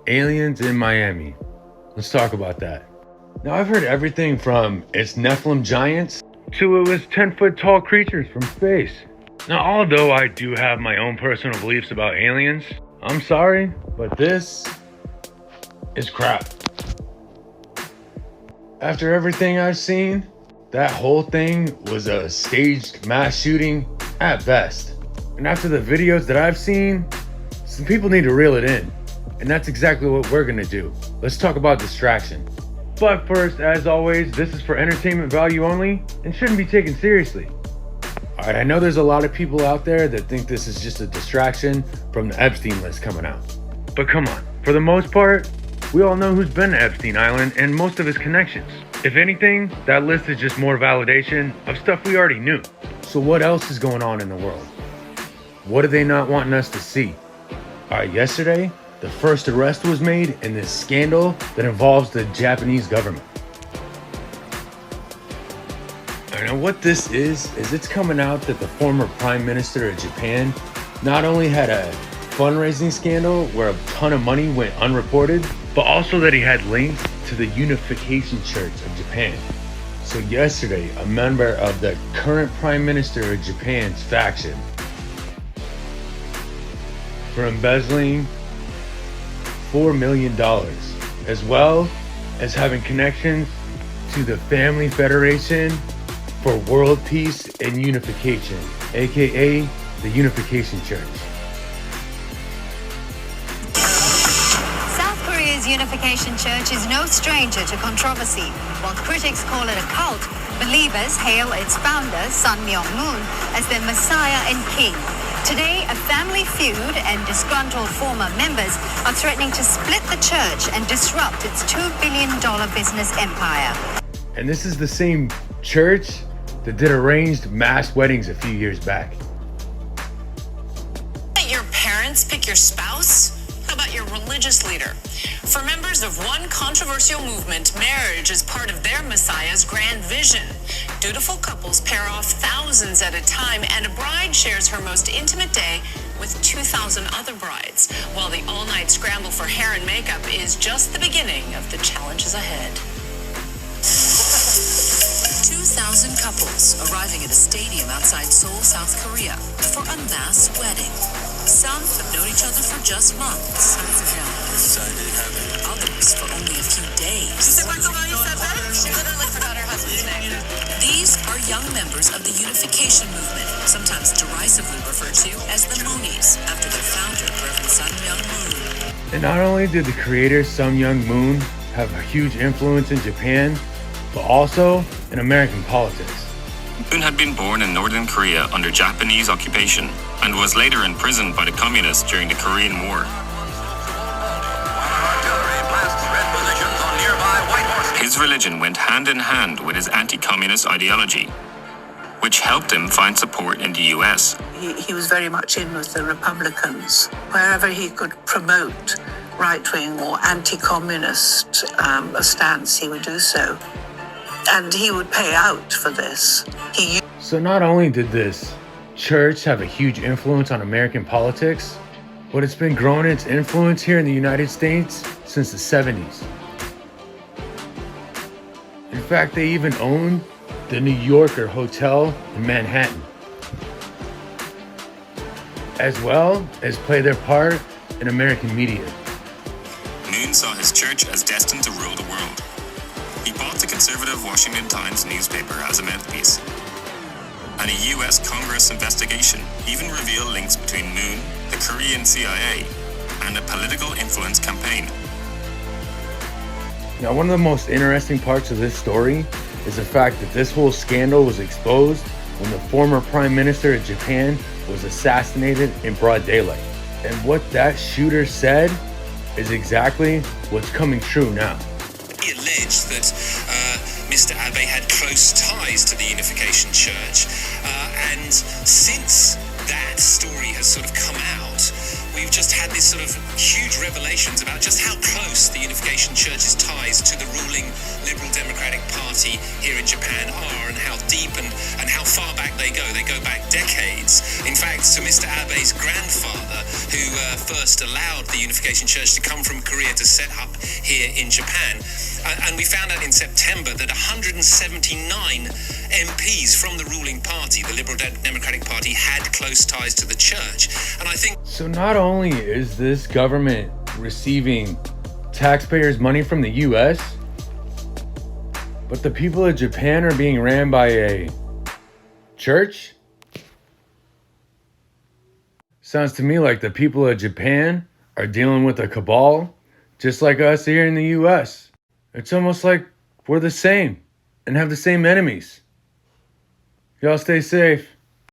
aliens in Miami. Let's talk about that. Now, I've heard everything from it's Nephilim giants to it was 10-foot tall creatures from space. Now, although I do have my own personal beliefs about aliens, I'm sorry, but this is crap. After everything I've seen, that whole thing was a staged mass shooting at best. And after the videos that I've seen, some people need to reel it in. And that's exactly what we're gonna do. Let's talk about distraction. But first, as always, this is for entertainment value only and shouldn't be taken seriously. Alright, I know there's a lot of people out there that think this is just a distraction from the Epstein list coming out. But come on, for the most part, we all know who's been to Epstein Island and most of his connections. If anything, that list is just more validation of stuff we already knew. So what else is going on in the world? What are they not wanting us to see? Alright, yesterday, the first arrest was made in this scandal that involves the Japanese government. Now what this is it's coming out that the former Prime Minister of Japan not only had a fundraising scandal where a ton of money went unreported, but also that he had links to the Unification Church of Japan. So yesterday, a member of the current Prime Minister of Japan's faction, for embezzling $4 million, as well as having connections to the Family Federation for World Peace and Unification, aka the Unification Church. South Korea's Unification Church is no stranger to controversy. While critics call it a cult, believers hail its founder, Sun Myung-moon, as their messiah and king. Today, a family feud and disgruntled former members are threatening to split the church and disrupt its $2 billion business empire. And this is the same church that did arranged mass weddings a few years back. Let your parents pick your spouse? How about your religious leader? For members of one controversial movement, marriage is part of their messiah's grand vision. Dutiful couples pair off thousands at a time, and a bride shares her most intimate day with 2,000 other brides, while the all-night scramble for hair and makeup is just the beginning of the challenges ahead. 2,000 couples arriving at a stadium outside Seoul, South Korea for a mass wedding. Some have known each other for just months. Others for only a few days. She literally forgot her husband's name. These are young members of the Unification Movement, sometimes derisively referred to as the Moonies, after their founder, Reverend Sun Myung-moon. And not only did the creator Sun Myung-moon have a huge influence in Japan, but also in American politics. Moon had been born in northern Korea under Japanese occupation and was later imprisoned by the communists during the Korean War. His religion went hand in hand with his anti-communist ideology, which helped him find support in the US. He was very much in with the Republicans. Wherever he could promote right-wing or anti-communist a stance, he would do so. And he would pay out for this. So not only did this church have a huge influence on American politics, but it's been growing its influence here in the United States since the 70s. In fact, they even own the New Yorker Hotel in Manhattan, as well as play their part in American media. Moon saw his church as destined to rule the world. He bought the conservative Washington Times newspaper as a mouthpiece. And a US Congress investigation even revealed links between Moon, the Korean CIA, and a political influence campaign. Now, one of the most interesting parts of this story is the fact that this whole scandal was exposed when the former Prime Minister of Japan was assassinated in broad daylight. And what that shooter said is exactly what's coming true now. He alleged that Mr. Abe had close ties to the Unification Church, and since that story has sort of come out, we've just had this sort of huge revelations about just how close the Unification Church's ties to the ruling Liberal Democratic Party here in Japan are, and how deep and how far back they go. They go back decades. In fact, to Mr. Abe's grandfather, who first allowed the Unification Church to come from Korea to set up here in Japan. And we found out in September that 179 MPs from the ruling party, the Liberal Democratic Party, had close ties to the church. And I think... So not only is this government receiving taxpayers' money from the US, but the people of Japan are being ran by a church? Sounds to me like the people of Japan are dealing with a cabal, just like us here in the US. It's almost like we're the same and have the same enemies. Y'all stay safe.